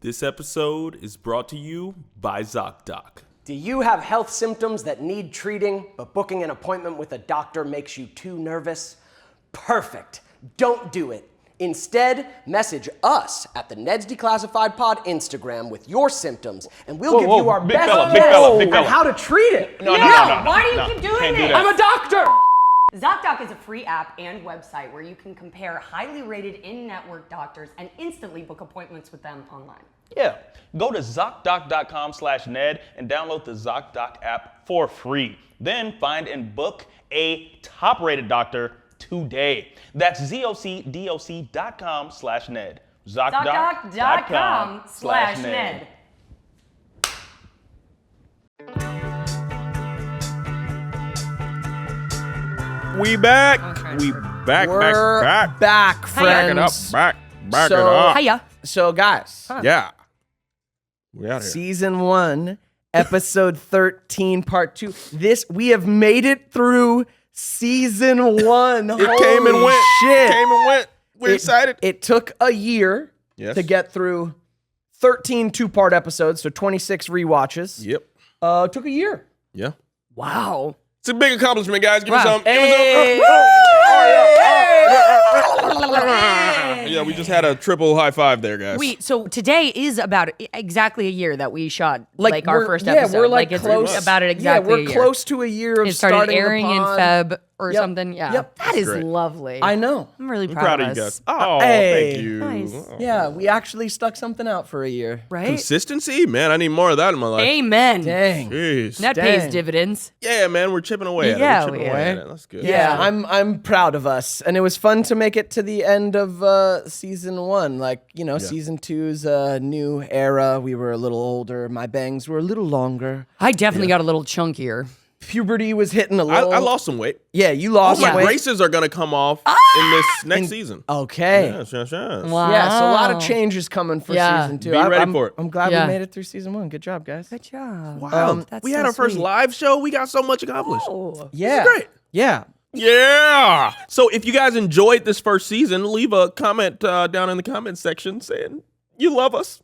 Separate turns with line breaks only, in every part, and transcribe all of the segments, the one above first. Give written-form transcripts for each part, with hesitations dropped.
This episode is brought to you by ZocDoc.
Do you have health symptoms that need treating, but booking an appointment with a doctor makes you too nervous? Perfect. Don't do it. Instead, message us at the Neds Declassified Pod Instagram with your symptoms, and we'll give you our best guess on how to treat it.
No, why do you keep doing this?
I'm a doctor!
ZocDoc is a free app and website where you can compare highly rated in-network doctors and instantly book appointments with them online.
Yeah, go to ZocDoc.com/Ned and download the ZocDoc app for free. Then find and book a top-rated doctor today. That's ZocDoc.com/Ned.
ZocDoc.com/Ned.
We back.
We're back, friends.
Back it
So-
up.
Hiya.
So, guys,
Yeah. We out here.
Season 1, Episode 13, Part 2. We have made it through Season 1.
It came and went.
Shit.
Came and went. We're excited.
It took a year to get through 13 two-part episodes, so 26 rewatches.
Yep.
Took a year.
Yeah.
Wow.
It's a big accomplishment, guys. Give me some.
Hey.
Yeah, we just had a triple high five there, guys.
So today is about exactly a year that we shot like our first episode.
Yeah, we're like
it's
close.
about it exactly
Yeah,
a
we're
year.
close to a year of
It started
starting
airing
the
in
pod.
Feb or
Yep.
something. Yeah.
Yep.
That is
great.
lovely.
I know.
I'm really
I'm
proud,
proud
of
of you
us.
guys. Oh,
Hey.
thank you.
Nice.
Oh.
Yeah, we actually stuck something out for a year.
Right?
Consistency? Man, I need more of that in my life.
Amen.
Dang.
Jeez.
That
Dang.
pays dividends.
Yeah, man, we're chipping away at it.
Yeah,
We're chipping
we
away
are.
at it. That's good.
Yeah,
Yeah.
I'm proud of us, and it was fun to make it to the end of season 1. Like, season 2's a new era. We were a little older. My bangs were a little longer.
I definitely got a little chunkier.
Puberty was hitting a little.
I lost some weight.
Yeah, you
All
lost
my
weight.
braces are going to come off in this next season.
Okay.
Yes.
Wow.
Yeah, so a lot of changes coming for
Yeah.
season 2.
Be ready
I'm,
for it.
I'm glad
Yeah.
we made it through season 1. Good job, guys.
Good job.
Wow.
That's
we
so
had our first
sweet.
live show. We got so much accomplished.
Oh.
Yeah.
great.
Yeah.
Yeah. So if you guys enjoyed this first season, leave a comment down in the comment section saying you love us.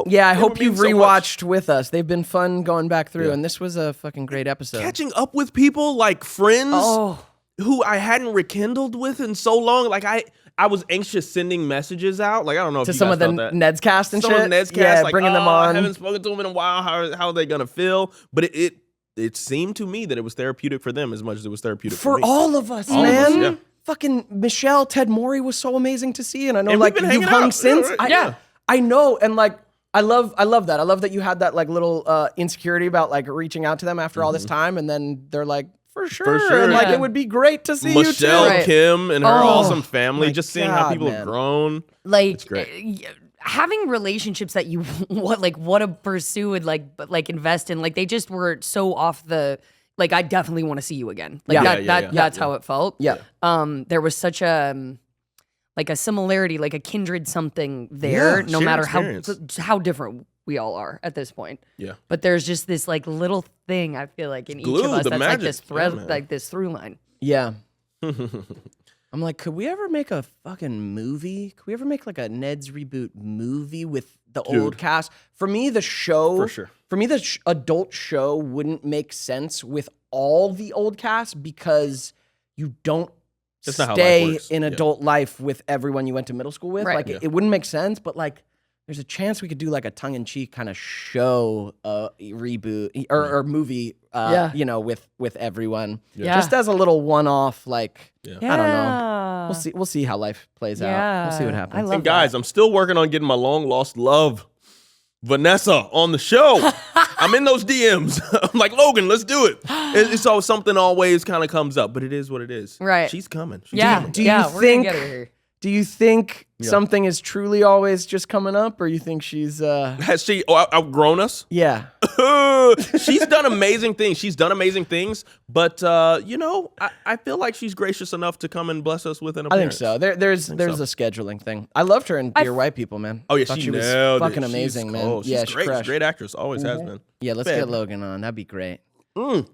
Yeah, I
It
hope
would
you've
mean so much.
rewatched with us. They've been fun going back through,
Yeah.
and this was a fucking great episode.
Catching up with people like friends
Oh.
who I hadn't rekindled with in so long. Like I was anxious sending messages out. Like I don't know if
To
you
some
guys
of the
felt that.
Neds cast and
Some
shit.
of the Neds cast,
yeah,
like,
bringing them
I
on.
haven't spoken to them in a while. How are they gonna feel? But it seemed to me that it was therapeutic for them as much as it was therapeutic for
For
me.
all of us,
All of
man.
us, yeah.
Fucking Michelle, Ted Maury was so amazing to see, and I know
And
like
we've been
you've
hanging
hung
out.
since.
Yeah, right. Yeah.
I know, and like I love that. I love that you had that like little insecurity about like reaching out to them after all this time, and then they're like, for sure,
sure.
and like
Yeah.
it would be great to see
Michelle,
you too.
Right.
Kim, and her
Oh,
awesome family.
my
Just seeing how
God,
people
man.
have grown.
Like
great.
having relationships that you want to pursue and like invest in, like they just were so off the. Like I definitely want to see you again. Like
Yeah.
that's how it felt.
Yeah.
There was such a like a similarity, like a kindred something there,
Yeah,
no
shared
matter
experience.
how different we all are at this point.
Yeah.
But there's just this like little thing I feel like in each
Glue,
of us
the
that's like
magic.
this thread,
Yeah, man.
like this through line.
Yeah. I'm like, could we ever make a fucking movie? Could we ever make like a Neds reboot movie with the old cast? For me, the show,
For sure.
For me, the adult show wouldn't make sense with all the old cast because you don't
That's not how life
stay
works.
in
Yeah.
adult life with everyone you went to middle school with.
Right.
Like, it wouldn't make sense, but like, there's a chance we could do like a tongue-in-cheek kind of show reboot or movie, with everyone.
Yeah.
Just as a little one-off, like,
Yeah.
I don't know. We'll see how life plays out. We'll see what happens.
I love
And guys, I'm still working on getting my long lost love, Vanessa, on the show. I'm in those DMs. I'm like, Logan, let's do it. It's always something always kind of comes up, but it is what it is.
Right.
She's coming. She's
Yeah.
coming.
Do you
yeah, we're
think-
gonna get her here.
Do you think something is truly always just coming up, or you think she's
Has she outgrown us?
yeah.
She's done amazing things. But I feel like she's gracious enough to come and bless us with an
I think
appearance.
so. There's
so.
a scheduling thing. I loved her in Dear White People, man.
Oh yeah,
Thought
she
was
nailed it.
fucking
She's
amazing, man.
cool.
Yeah,
She's great. She's a
crushed.
great actress. Always has been.
Yeah, let's
Bad.
get Logan on. That'd be great.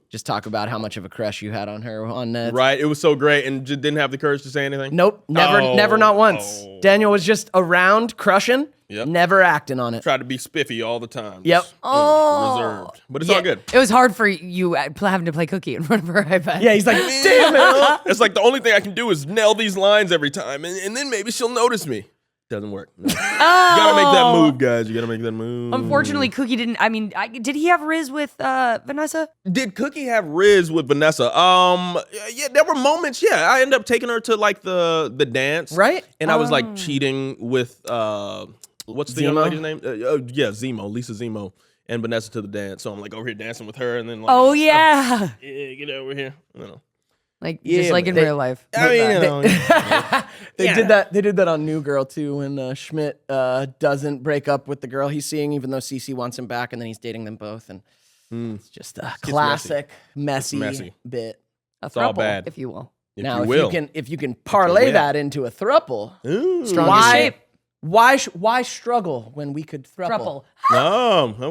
Just talk about how much of a crush you had on her on Neds.
Right. It was so great and just didn't have the courage to say anything.
Nope, never, not once. Daniel was just around crushing, never acting on it.
Tried to be spiffy all the time.
Yep.
Just, reserved. But it's all good.
It was hard for you having to play cookie in front of her, I bet.
Yeah, he's like, damn it.
It's like the only thing I can do is nail these lines every time, and then maybe she'll notice me. Doesn't work. No. You gotta make that move, guys. You gotta make that move.
Unfortunately, Cookie didn't. I mean, did he have Riz with Vanessa?
Did Cookie have Riz with Vanessa? Yeah, there were moments. Yeah, I ended up taking her to like the dance,
Right?
And I was like cheating with what's the young
Zemo?
lady's name? Zemo, Lisa Zemo, and Vanessa to the dance. So I'm like over here dancing with her, and then like,
Oh yeah,
yeah, get over here. I don't know.
like just like in real life.
I mean, you know,
They did that. They did that on New Girl too. When Schmidt doesn't break up with the girl he's seeing, even though Cece wants him back, and then he's dating them both, and it's just a classic messy bit.
A
all
throuple,
bad.
if you will.
Now,
you will.
if you can parlay that into a throuple,
Strongest shape.
why struggle when we could throuple?
Throuple.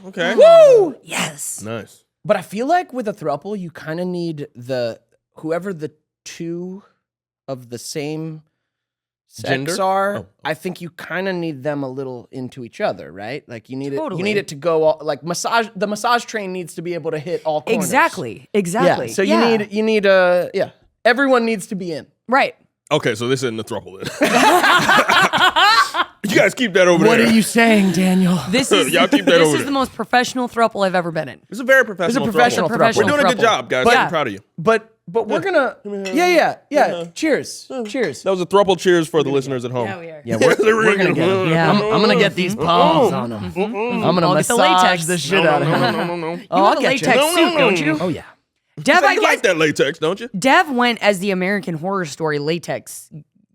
Okay.
Woo!
Yes.
Nice.
But I feel like with a throuple, you kind of need whoever the two of the same sex
Gender?
are.
Oh.
I think you kind of need them a little into each other, right? Like you need
Totally.
it. You need it to go all, like massage. The massage train needs to be able to hit all corners.
Exactly.
Yeah. So you need everyone needs to be in.
Right.
Okay, so this isn't the throuple then. You guys keep that over there.
What are you saying, Daniel?
This is
Y'all keep that
this
over
is
there.
the most professional throuple I've ever been in.
It's a very professional.
professional
throuple.
throuple.
We're doing a good
Throuple.
job, guys.
But-
I'm proud of you.
But we're gonna Cheers. Cheers.
That was a throuple cheers for the listeners at home.
Yeah, we are.
Yeah, we're gonna get.
Yeah.
I'm gonna get these palms on them. I'm gonna
I'll get the
massage
latex.
the shit out of him.
No.
You
I'll
have a
get
latex
you.
suit, don't you?
Oh yeah.
Dev, I
You
guess
like that latex, don't you?
Dev went as the American Horror Story latex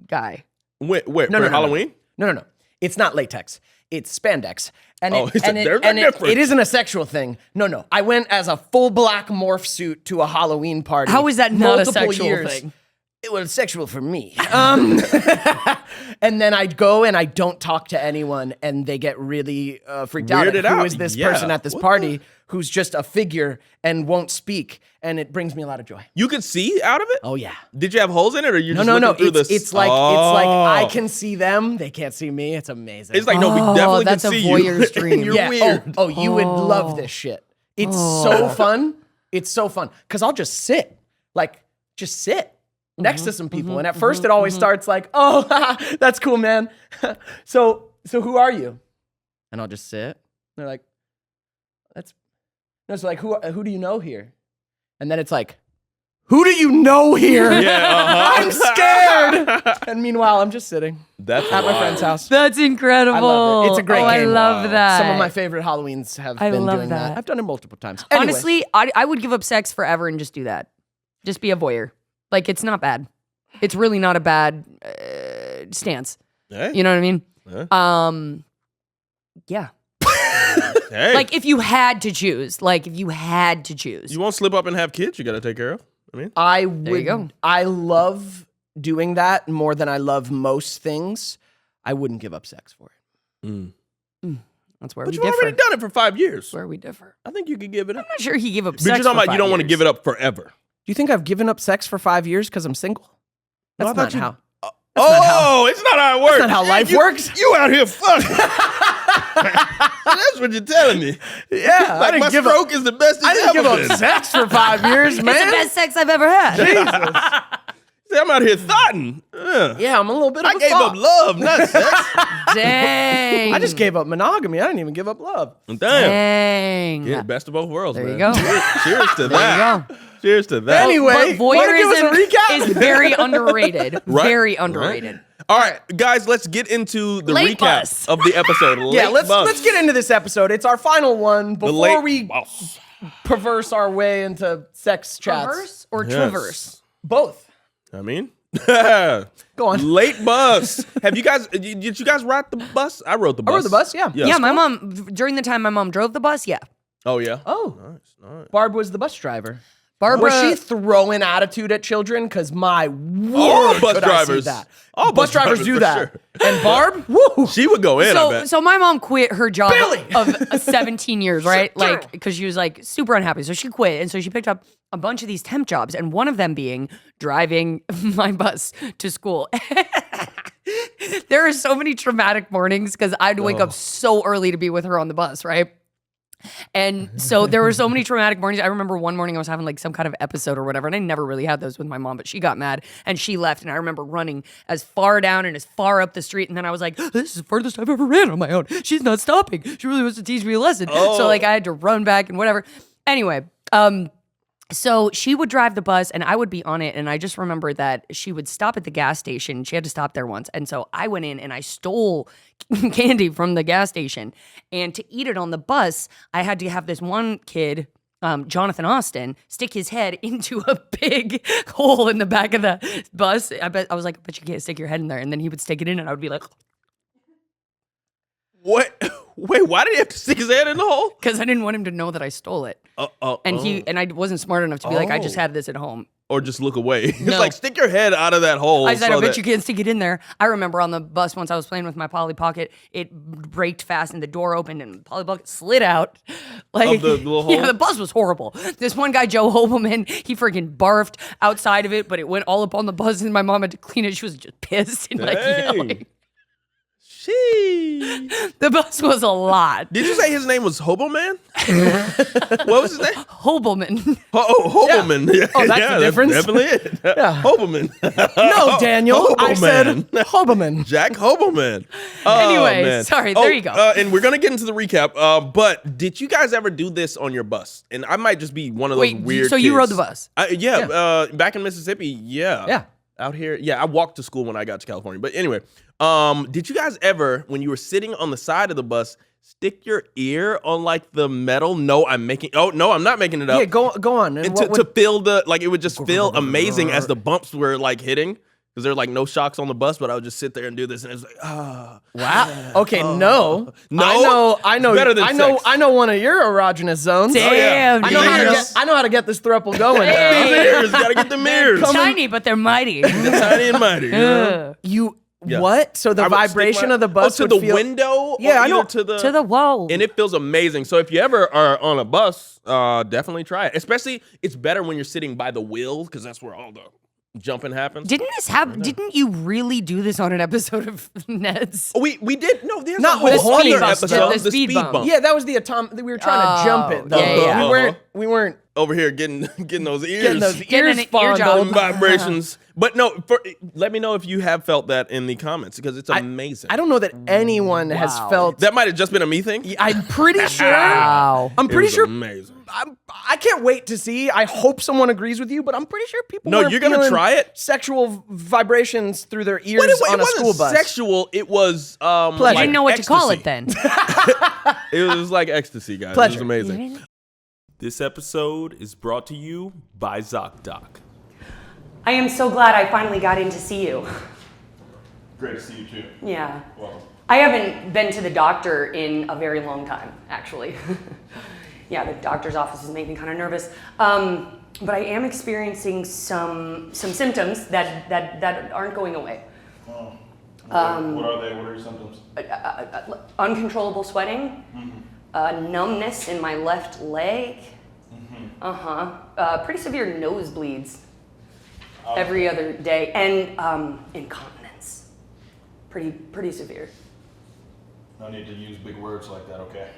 guy.
Where?
No,
for
no.
Halloween?
No. It's not latex. It's spandex. And
Oh, there's a difference.
it isn't a sexual thing. No. I went as a full black morph suit to a Halloween party.
How is that not a
multiple
sexual
years.
thing?
It was sexual for me. And then I'd go and I don't talk to anyone, and they get really freaked out.
Weirded
Who
out.
is this
Yeah.
person at this
What
party who's just a figure and won't speak? And it brings me a lot of joy.
You could see out of it?
Oh yeah.
Did you have holes in it, or you just
No.
looking through
It's,
this?
it's like I can see them. They can't see me. It's amazing.
It's like no, we definitely
that's
can
a
see
voyeur's
you.
dream.
You're
yeah.
weird.
Oh, you would love this shit. It's so fun. It's so fun because I'll just sit, next to some people, and at first it always starts like, "Oh, that's cool, man." so who are you? And I'll just sit. And they're like, "That's." No, it's like, who do you know here? And then it's like, who do you know here?
Yeah,
I'm scared. And meanwhile, I'm just sitting
That's
at my
wild.
friend's house.
That's incredible.
I love it. It's a great
I
game.
love that.
Some of my favorite Halloweens have
I
been
love
doing that.
that.
I've done it multiple times. Anyway.
Honestly, I would give up sex forever and just do that. Just be a voyeur. Like, it's not bad. It's really not a bad stance.
Hey.
You know what I mean?
Yeah.
Yeah.
Hey.
Like, if you had to choose.
You won't slip up and have kids you got to take care of. I mean,
you go.
I love doing that more than I love most things. I wouldn't give up sex for it.
That's where
but
we
you've
differ.
already done it for 5 years.
That's where we differ.
I think you could give it up.
I'm not sure he gave up
But
sex
you're talking
for
about you
5
don't want to
years.
give it up forever.
Do you think I've given up sex for 5 years because I'm single?
No, I
That's
thought
not
you-
how.
Oh, it's not how it works.
not how life
You-
works.
You out here fucking. That's what you're telling me.
Yeah,
Like my stroke is the best it's
I didn't
ever
give up
been.
sex for 5 years, man.
It's the best sex I've ever had.
See, I'm out here thoughting.
Yeah, I'm a little bit of
I
a
gave
thought.
up love, not sex.
Dang.
I just gave up monogamy. I didn't even give up love.
Damn.
Dang.
Yeah, best of both worlds.
There you
man.
go.
Cheers to
There
that.
you go.
Cheers to that.
Anyway,
But
wanna give us a
voyeurism
recap?
is very underrated.
Right.
Very underrated.
All right, guys, let's get into the
Late
recap
bus.
of the episode.
Yeah,
Late bus.
let's get into this episode. It's our final one
The
before
late
we
bus.
perverse our way into sex chats.
Traverse or
Yes.
traverse?
Both.
I mean,
Go on.
late bus. Did you guys ride the bus? I rode the bus.
rode the bus, yeah.
Yeah, my mom, during the time my mom drove the bus, yeah.
Oh, yeah.
Oh,
Nice.
Barb was the bus driver.
Barbara,
Was she throwing attitude at children? Because my word,
All bus
could
drivers.
I see that.
All
bus drivers do
for
that.
sure.
And Barb, woo.
She would go in, I bet.
so my mom quit her job
Billy!
of 17 years, right?
Sure.
Like, because she was like super unhappy. So she quit. And so she picked up a bunch of these temp jobs. And one of them being driving my bus to school. There are so many traumatic mornings because I'd wake up so early to be with her on the bus, right? And so there were so many traumatic mornings. I remember one morning I was having like some kind of episode or whatever, and I never really had those with my mom, but she got mad and she left. And I remember running as far down and as far up the street. And then I was like, this is the furthest I've ever ran on my own. She's not stopping. She really wants to teach me a lesson. So like I had to run back and whatever. Anyway, so she would drive the bus and I would be on it. And I just remember that she would stop at the gas station. She had to stop there once. And so I went in and I stole candy from the gas station. And to eat it on the bus, I had to have this one kid, Jonathan Austin, stick his head into a big hole in the back of the bus. I was like, but you can't stick your head in there. And then he would stick it in and I would be like,
What? Wait, why did he have to stick his head in the hole?
because I didn't want him to know that I stole it. And I wasn't smart enough to be like, I just had this at home.
Or just look away. It's
No.
like, stick your head out of that hole.
I said,
so
I bet
that-
you can't stick it in there. I remember on the bus once I was playing with my Polly Pocket, it braked fast and the door opened and Polly Pocket slid out. Like,
Of the little hole?
Yeah, the bus was horrible. This one guy, Joe Hobelman, he freaking barfed outside of it, but it went all up on the bus and my mom had to clean it. She was just pissed and like
Dang.
yelling.
She.
The bus was a lot.
Did you say his name was Hobo Man? What was his name?
Hobelman.
Hoboman. Yeah.
Oh, that's the difference?
Definitely it. Yeah. Hoboman.
No, Daniel. I said
Hoboman.
Hoboman.
Jack Hoboman.
Anyway,
man.
sorry, there you go.
And we're gonna get into the recap. But did you guys ever do this on your bus? And I might just be one of those
Wait,
weird.
so you
kids.
rode the bus?
Yeah. Back in Mississippi. Yeah.
Yeah.
Out here, yeah, I walked to school when I got to California. But anyway, did you guys ever, when you were sitting on the side of the bus, stick your ear on like the metal? No, I'm not making it up.
Yeah, go on. And
And
what
to feel the, like, it would just feel amazing as the bumps were like hitting, because there were like no shocks on the bus, but I would just sit there and do this, and it was like,
Wow. Okay, no.
No?
I know.
Better than
I know.
sex.
I know one of your erogenous zones.
Damn,
I know how to
Daniel.
get. I know how to get this throuple going.
the mirrors, gotta get the mirrors.
Tiny, but they're mighty.
Tiny and mighty. You know?
You
Yeah.
what? So the
I would stick
vibration
my-
of the bus
to
would
the
feel,
window.
Yeah,
or
I know.
either
To the wall.
And it feels amazing. So if you ever are on a bus, definitely try it. Especially, it's better when you're sitting by the wheel, because that's where all the jumping happens.
Didn't this happen? Didn't you really do this on an episode of Neds?
Oh, we did. No, there's
Not
a
with
whole
speed
other
bumps,
episode.
the
The
speed
speed
bump.
bump.
Yeah, that was the atomic. We were trying to jump it. Though.
Yeah, yeah.
We weren't
Over here getting those ears.
getting those
Getting
ears
an ear
fondled.
job.
Them vibrations. But no, let me know if you have felt that in the comments, because it's amazing.
I don't know that anyone has
Wow.
felt.
That might have just been a me thing.
I'm pretty sure.
Wow.
I'm
It
pretty
was
sure.
amazing.
I can't wait to see. I hope someone agrees with you, but I'm pretty sure people.
No,
were
you're gonna
feeling
try it?
Sexual vibrations through their ears
But it
on a
wasn't
school bus.
sexual. It was
Pleasure.
I
like
didn't know what to call it
ecstasy.
then.
It was like ecstasy, guys.
Pleasure.
It was amazing. This episode is brought to you by ZocDoc.
I am so glad I finally got in to see you.
Great to see you too.
Yeah.
Welcome.
I haven't been to the doctor in a very long time, actually. Yeah, the doctor's offices make me kind of nervous. But I am experiencing some symptoms that aren't going away.
What are they? What are your symptoms?
Uncontrollable sweating, numbness in my left leg, pretty severe nosebleeds every other day, and incontinence, pretty severe.
No need to use big words like that, okay?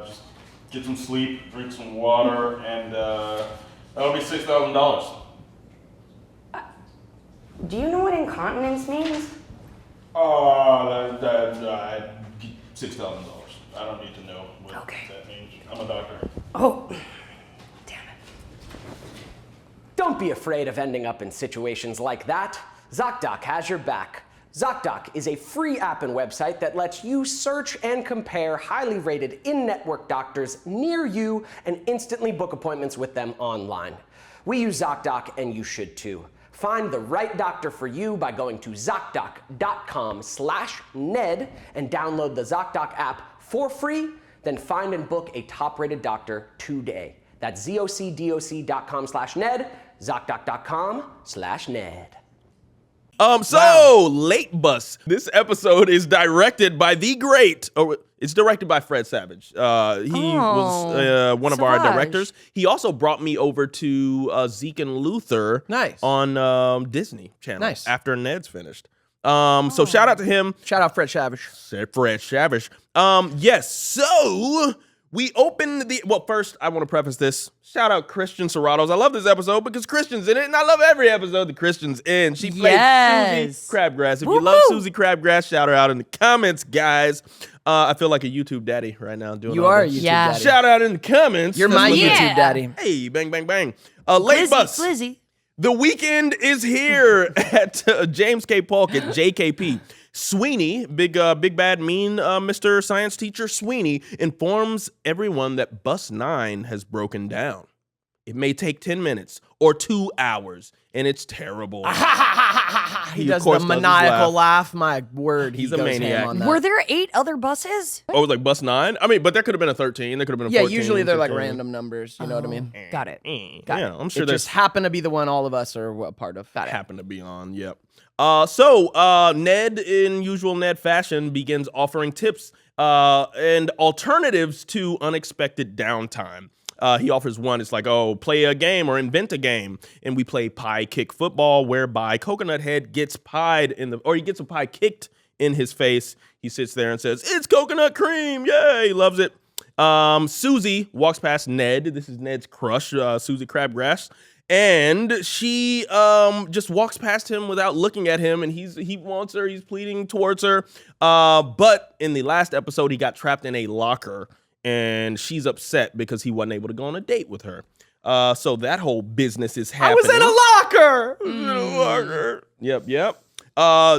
Just get some sleep, drink some water, and that'll be $6,000.
Do you know what incontinence means?
$6,000. I don't need to know what
Okay.
that means. I'm a doctor.
Oh, damn it.
Don't be afraid of ending up in situations like that. ZocDoc has your back. ZocDoc is a free app and website that lets you search and compare highly rated in-network doctors near you and instantly book appointments with them online. We use ZocDoc and you should too. Find the right doctor for you by going to ZocDoc.com/Ned and download the ZocDoc app for free, then find and book a top-rated doctor today. That's zocdoc.com/Ned, ZocDoc.com/Ned.
Late Bus. This episode is directed by the great, it's directed by Fred Savage. He was one of our directors. He also brought me over to Zeke and Luther on Disney Channel after Ned's finished. So shout out to him.
Shout out Fred Savage.
Fred Savage. Yes, so we open first I want to preface this. Shout out Christian Serratos. I love this episode because Christian's in it, and I love every episode that Christian's in. She plays Susie Crabgrass. If you love Susie Crabgrass, shout her out in the comments, guys. I feel like a YouTube daddy right now doing
You are a YouTube daddy.
Shout out in the comments.
You're my YouTube daddy.
Hey, bang, bang, bang. Late Bus. The weekend is here at James K. Polk at JKP. Sweeney, big bad mean Mr. Science teacher Sweeney, informs everyone that Bus 9 has broken down. It may take 10 minutes or 2 hours, and it's terrible.
He does the maniacal laugh. My word,
he's a maniac.
On that.
Were there 8 other buses?
Oh, it was like Bus 9? I mean, but there could have been a 13. There could have been a 14.
Yeah, usually they're
15.
like random numbers. You know what I mean?
Got it.
Yeah, I'm sure
it just happened to be the one all of us are a part of. Got it.
Happened to be on, yep. So Ned, in usual Ned fashion, begins offering tips and alternatives to unexpected downtime. He offers one. It's like, play a game or invent a game. And we play pie kick football, whereby Coconut Head gets he gets a pie kicked in his face. He sits there and says, "It's coconut cream. Yay." He loves it. Susie walks past Ned. This is Ned's crush, Susie Crabgrass. And she just walks past him without looking at him, and he wants her. He's pleading towards her. But in the last episode, he got trapped in a locker, and she's upset because he wasn't able to go on a date with her. So that whole business is happening.
I was in a locker.
In a locker. Yep.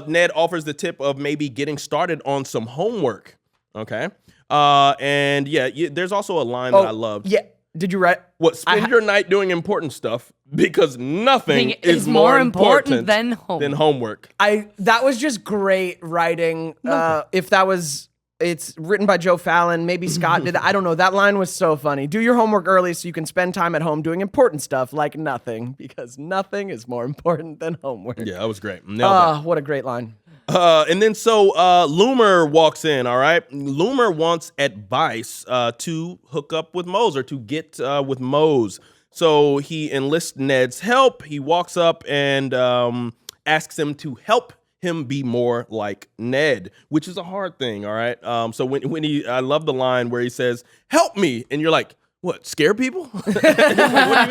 Ned offers the tip of maybe getting started on some homework. Okay. And there's also a line that I loved.
Yeah. Did you write?
Spend your night doing important stuff because nothing is more important
than homework.
That was just great writing. It's written by Joe Fallon. Maybe Scott did that. I don't know. That line was so funny. Do your homework early so you can spend time at home doing important stuff like nothing, because nothing is more important than homework.
Yeah, that was great.
What a great line.
And then Loomer walks in, all right? Loomer wants advice to hook up with Mose or to get with Mose. So he enlists Ned's help. He walks up and asks him to help him be more like Ned, which is a hard thing, all right? So I love the line where he says, "Help me," and you're like, what, scare people? What do you mean,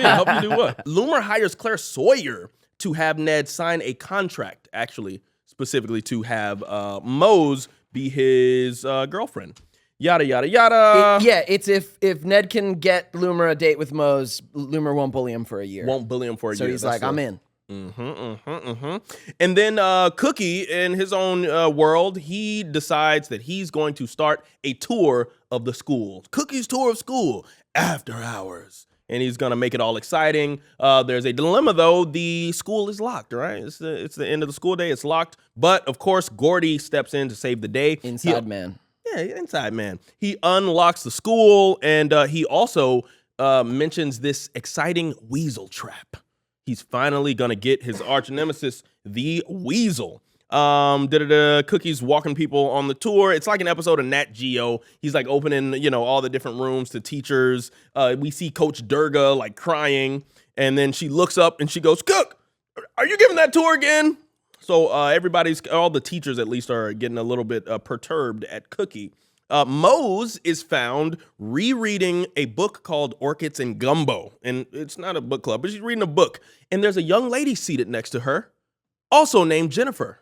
help you do what? Loomer hires Claire Sawyer to have Ned sign a contract, actually, specifically to have Mose be his girlfriend. Yada, yada, yada.
It's if Ned can get Loomer a date with Mose, Loomer won't bully him for a year. So he's like, I'm in.
And then Cookie, in his own world, he decides that he's going to start a tour of the school. Cookie's tour of school after hours. And he's going to make it all exciting. There's a dilemma, though. The school is locked, right? It's the end of the school day. It's locked. But, of course, Gordy steps in to save the day.
Inside man.
Yeah, inside man. He unlocks the school, and he also mentions this exciting weasel trap. He's finally going to get his arch nemesis, the Weasel. Cookie's walking people on the tour. It's like an episode of Nat Geo. He's like opening, all the different rooms to teachers. We see Coach Durga like crying, and then she looks up and she goes, "Cook, are you giving that tour again?" So all the teachers at least are getting a little bit perturbed at Cookie. Mose is found rereading a book called Orchids and Gumbo. And it's not a book club, but she's reading a book. And there's a young lady seated next to her, also named Jennifer.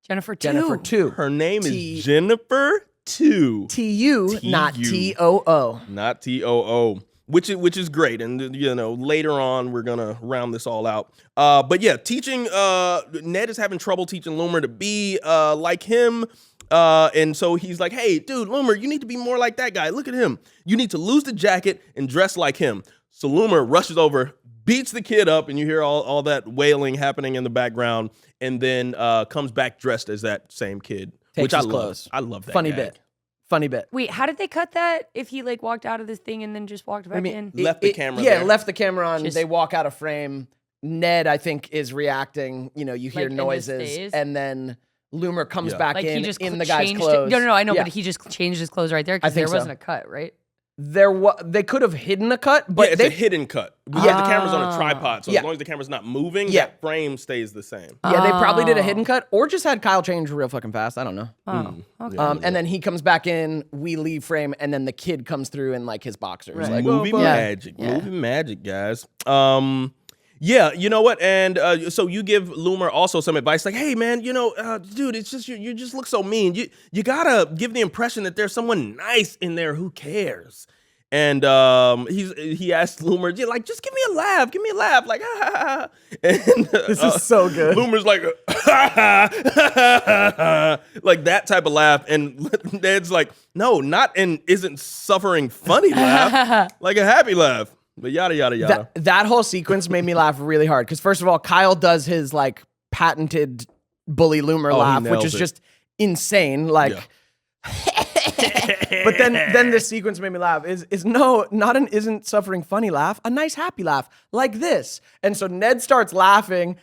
Jennifer 2.
Jennifer 2.
Her name is Jennifer 2.
T-U, not T-O-O.
Not T-O-O. Which is great. And, later on, we're going to round this all out. But yeah, teaching, Ned is having trouble teaching Loomer to be like him. And so he's like, "Hey, dude, Loomer, you need to be more like that guy. Look at him. You need to lose the jacket and dress like him." So Loomer rushes over, beats the kid up, and you hear all that wailing happening in the background, and then comes back dressed as that same kid.
Takes
which I
his
love.
clothes.
I love that
Funny
gag.
bit. Funny bit.
Wait, how did they cut that? If he like walked out of this thing and then just walked back in?
Left the camera
Yeah,
there.
left the camera on.
Just-
They walk out of frame. Ned, I think, is reacting. You hear
Like, in this
noises,
phase?
and then Loomer comes
Yeah.
back
Like
in
he just
the guy's
changed
clothes.
No, I know,
Yeah.
but he just changed his clothes right there
I
because
think
there
so.
wasn't a cut, right?
They could have hidden a cut, but
Yeah, it's
they
a hidden cut. Because the camera's on a tripod, so
Yeah.
as long as the camera's not moving,
Yeah.
that frame stays the same.
Yeah, they probably did a hidden cut or just had Kyle change real fucking fast. I don't know.
Okay.
And then he comes back in, we leave frame, and then the kid comes through in like his boxers. Like,
Movie
"Oh, fuck."
magic. Movie magic, guys. Yeah, you know what? And so you give Loomer also some advice, like, "Hey, man, dude, it's just you just look so mean. You gotta give the impression that there's someone nice in there who cares." And he asked Loomer, "Yeah, like, just give me a laugh, like, ha ha ha." And
This is so good.
Loomer's like, ha ha ha ha, like that type of laugh, and Ned's like, "No, not an isn't suffering funny laugh, like a happy laugh." But yada yada yada.
That whole sequence made me laugh really hard because first of all, Kyle does his like patented bully Loomer
he
laugh, which
nails
is
it.
just insane. Like, but then this sequence made me laugh. Is no, not an isn't suffering funny laugh, a nice happy laugh like this. And so Ned starts laughing,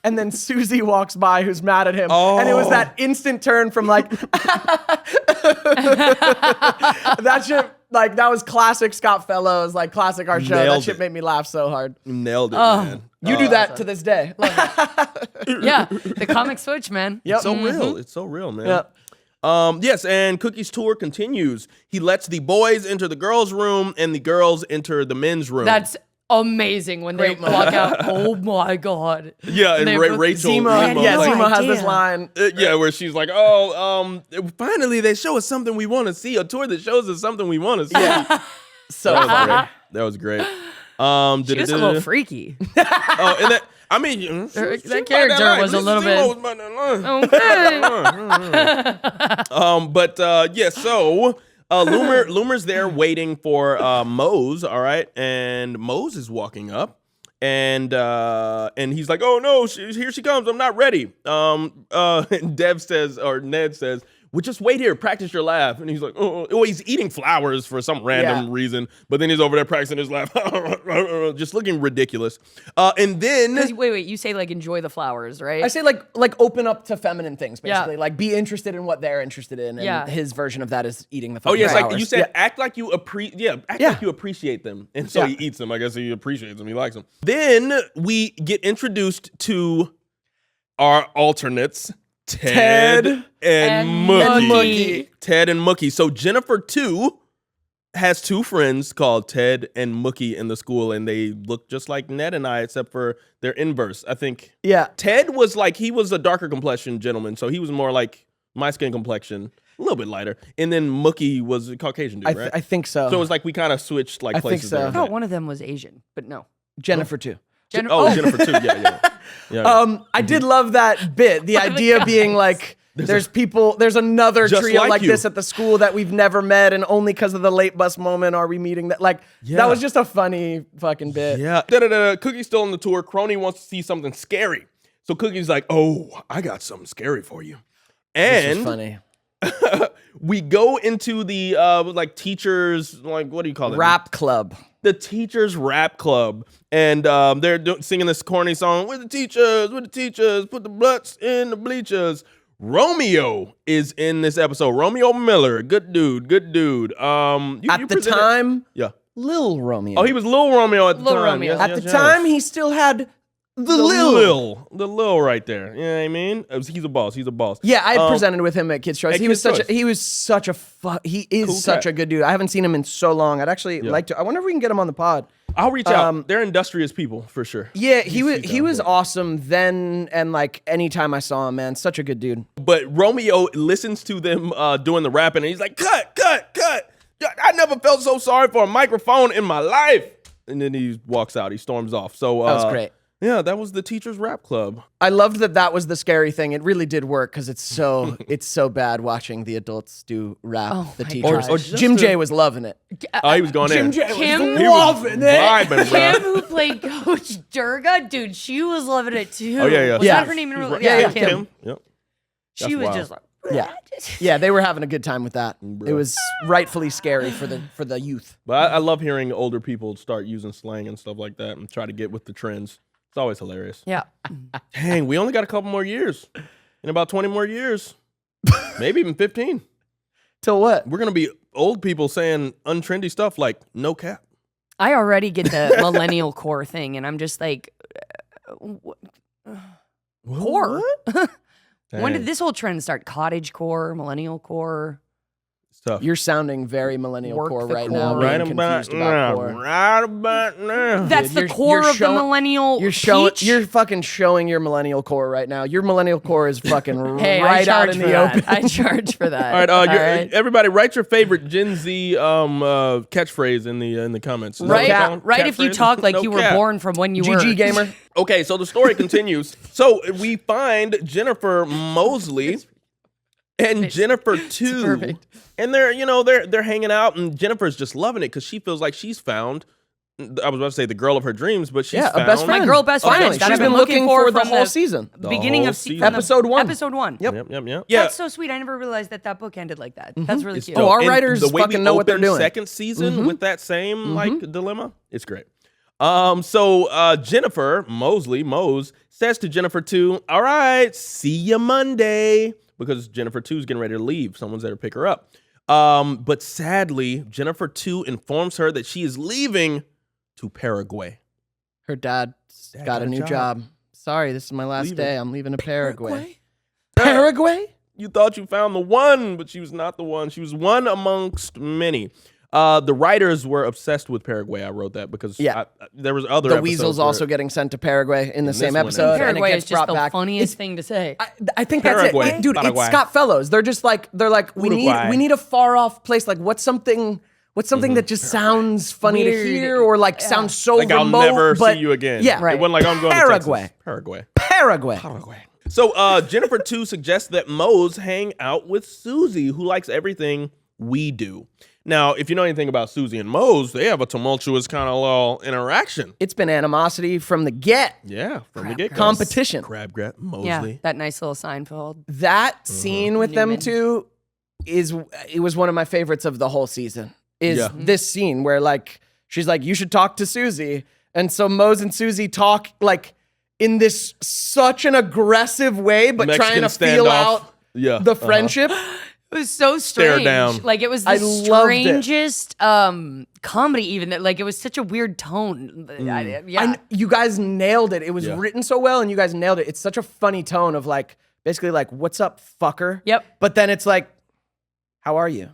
and then Susie walks by, who's mad at him, and it was that instant turn from like that shit. Like, that was classic Scott Fellows, like classic our show.
Nailed
That shit
it.
made me laugh so hard.
Nailed it, man.
You do that to this day.
Yeah, the comic switch, man.
Yep.
It's so real. It's so real, man.
Yeah.
Yes, and Cookie's tour continues. He lets the boys enter the girls' room and the girls enter the men's room.
That's amazing when they walk out. Oh my god.
yeah, and
they-
Rachel.
Zemo,
Zemo,
yeah,
like,
Zemo has this
idea.
line.
yeah, where she's like, "Oh, finally they show us something we want to see. A tour that shows us something we want to see."
Yeah. So
That was
funny.
great. That was great.
She was a little freaky.
Oh, and that, I mean,
that character was a little bit- Okay.
Yeah, so Loomer's there waiting for Mose, all right, and Mose is walking up, and he's like, "Oh no, here she comes! I'm not ready." And Dev says, or Ned says, "Well, just wait here, practice your laugh." And he's like, "Oh, he's eating flowers for some random reason," but then he's over there practicing his laugh, just looking ridiculous. And then
Wait, you say like enjoy the flowers, right?
I say like open up to feminine things, basically.
Yeah.
Like be interested in what they're interested in. And
Yeah.
his version of that is eating the
oh
fucking
yes,
flowers.
like you said,
Yeah.
act like you like you appreciate them, and so
Yeah.
he eats them. I guess he appreciates them. He likes them. Then we get introduced to our alternates, Ted and
and
Mookie.
Mookie.
Ted and Mookie. So Jennifer too has two friends called Ted and Mookie in the school, and they look just like Ned and I, except for their inverse. I think
Yeah.
Ted was like, he was a darker complexion gentleman, so he was more like my skin complexion, a little bit lighter. And then Mookie was a Caucasian dude, right?
I think so.
So it was like we kind of switched like
I think
places
so.
there.
I thought one of them was Asian, but no.
Jennifer too.
Jennifer too. Yeah.
I did love that bit. The idea being like, there's another
Just
trio
like
like
you.
this at the school that we've never met, and only because of the late bus moment are we meeting that. Like, that was just a funny fucking bit.
Yeah. Da-da-da. Cookie's still on the tour. Crony wants to see something scary. So Cookie's like, "Oh, I got something scary for you."
This is
And
funny.
we go into the like teachers, like what do you call it?
Rap club.
The teachers rap club, and they're singing this corny song. We're the teachers, put the butts in the bleachers. Romeo is in this episode. Romeo Miller, good dude.
At the time,
yeah.
Lil Romeo.
Oh, he was Lil Romeo at the
Lil
time.
Romeo.
Yes,
At
yes,
the
yes.
time, he still had the Lil.
the Lil right there. You know what I mean? He's a boss. He's a boss.
Yeah, I had presented with him at Kids Choice.
at
He was
Kids'
such
Choice.
he is
Cool
such
cat.
a good dude. I haven't seen him in so long. I'd actually like to. I wonder if we can get him on the pod.
I'll reach out. They're industrious people for sure.
Yeah, he was
down for it.
awesome then, and like anytime I saw him, man, such a good dude.
But Romeo listens to them doing the rapping, and he's like, cut. I never felt so sorry for a microphone in my life. And then he walks out. He storms off. So
That was great.
Yeah, that was the teachers rap club.
I loved that was the scary thing. It really did work because it's so bad watching the adults do rap. The
my
teachers.
gosh.
Or just
Jim
the-
J was loving it.
Oh, he was going in.
Kim
He was vibing, bro.
Kim, who played Coach Durga, dude, she was loving it too.
Oh, yeah.
Was
Yeah.
that her name in real life?
Yeah,
Kim.
Yep.
She
That's
was
wild.
just like,
Yeah, they were having a good time with that. It was rightfully scary for the youth.
But I love hearing older people start using slang and stuff like that and try to get with the trends. It's always hilarious.
Yeah.
Dang, we only got a couple more years. In about 20 more years, maybe even 15.
Till what?
We're going to be old people saying untrendy stuff like no cap.
I already get the millennial core thing, and I'm just like, core? When did this whole trend start? Cottage core, millennial core?
It's tough.
You're sounding very millennial
Work
core
the
right
core.
now.
right
being
about
confused about
now.
core.
Right about now.
That's the
You're-
core
you're
of the
showing-
millennial
You're showing.
peach?
You're fucking showing your millennial core right now. Your millennial core is fucking
Hey, I
right out
charge
in
for
the
that.
open.
I charge for that.
All right,
right?
everybody, write your favorite Gen Z catchphrase in the comments. Is that what
Right,
it's called?
right. If you
Catchphrase?
talk like
No
you were
cap.
born from when you were.
GG gamer.
Okay, so the story continues. So we find Jennifer Mosley and Jennifer too,
perfect.
and they're hanging out, and Jennifer's just loving it because she feels like she's found. I was about to say the girl of her dreams, but she's
Yeah,
found
a best friend.
My girl best
Finally,
friend. that
she's
I've
been looking
for
for the
from
whole season.
Beginning
whole
of
season.
from the-
Episode 1.
Episode 1.
Yep.
Yeah.
That's so sweet. I never realized that book ended like that. That's really cute.
Oh, our
And
writers
the way
fucking
we
know what they're
opened
doing.
Second season with that same like dilemma, it's great. So Jennifer Mosley Mose says to Jennifer 2, "All right, see you Monday," because Jennifer 2 is getting ready to leave. Someone's there to pick her up. But sadly, Jennifer 2 informs her that she is leaving to Paraguay.
Her dad got a new job. Sorry, this is my last day. I'm leaving to Paraguay. Paraguay?
You thought you found the one, but she was not the one. She was one amongst many. The writers were obsessed with Paraguay. I wrote that because there was other
The
episodes
Weasel's
where-
also getting sent to Paraguay in the same
this one,
episode. and it
Paraguay
gets
is just
brought
the
back.
funniest thing to say.
I think that's it.
Paraguay.
Dude,
Paraguay.
it's Scott Fellows. They're like, we
Uruguay.
need a far off place. Like, what's something that just sounds funny
Weird.
to hear or like sounds so
like
remote.
I'll never
but
see you again.
Yeah.
It wasn't like I'm going
Paraguay.
to Texas.
Paraguay.
So Jennifer 2 suggests that Mose hang out with Susie, who likes everything we do. Now, if you know anything about Susie and Mose, they have a tumultuous kind of little interaction.
It's been animosity from the get.
Yeah, from the get-go.
Competition.
Crabgrat, Mosley.
Yeah, that nice little Seinfeld.
That scene with them
Newman.
two it was one of my favorites of the whole season. Is this scene where like she's like, you should talk to Susie. And so Mose and Susie talk like in this such an aggressive way, but
Mexican
trying to feel
standoff.
out the friendship.
It was so strange.
down.
Like it was the
I loved it.
strangest comedy. Even that, like it was such a weird tone.
You guys nailed it. It was
Yeah.
written so well, and you guys nailed it. It's such a funny tone of like, basically like, "What's up, fucker?"
Yep.
But then it's like, "How are you?"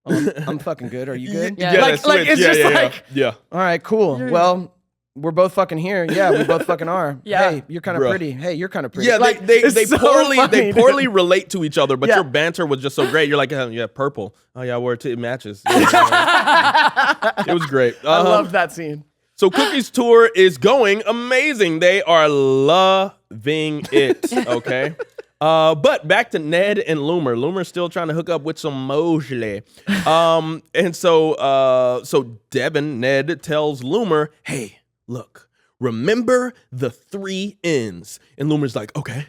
"Oh, I'm fucking good. Are you good?"
Yeah.
that
Like
switch.
it's just like,
yeah.
"All right, cool. Well, we're both fucking here. Yeah, we both fucking are.
Yeah.
Hey, you're kind of
Bruh.
pretty. Hey, you're kind of pretty."
Yeah,
Like,
they
it's so
poorly
funny,
poorly
dude.
relate to each other, but
Yeah.
your banter was just so great. You're like, yeah, purple. Oh yeah, I wore it too. It matches. Yeah. It was great.
I love that scene.
So Cookie's tour is going amazing. They are loving it. Okay. But back to Ned and Loomer. Loomer's still trying to hook up with some Mosley. And so Devon, Ned, tells Loomer, hey, look, remember the 3 N's. And Loomer's like, okay,